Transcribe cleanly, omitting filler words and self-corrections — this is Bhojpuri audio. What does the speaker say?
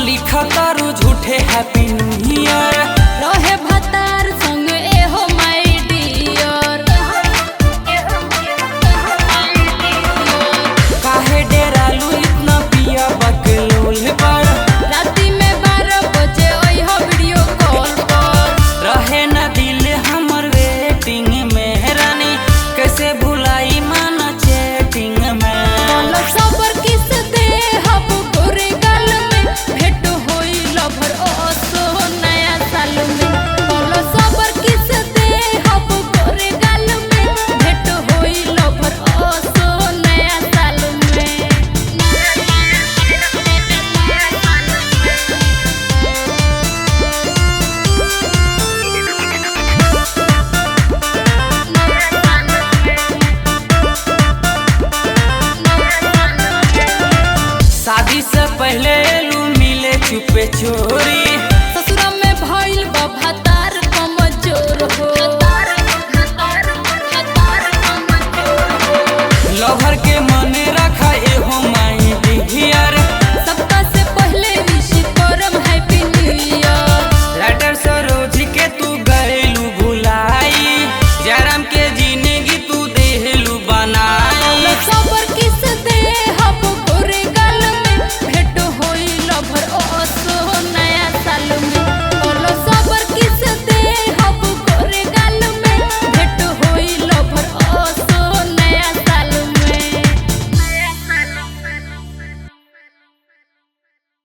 लिखा तारू झूठे हैप्पी न्यू ईयर। रहे भतार संग एहो माय डियर। काहे डेरालू इतना पिया बकलोल पर। राती में 12 बजे ओइहो वीडियो कॉल पर। रहे न दिल हमर वेटिंग में रानी, कैसे भुलाई माना चैटिंग में। बोलो सबर किस दे हब गोरे गाल में, भेंट होई लभर ओसो नया साल में। बोलो सबर किस दे हब गोरे गाल में, भेंट होई लभर ओसो नया साल में। शादी से पहले लू मिले चुपे चोरी,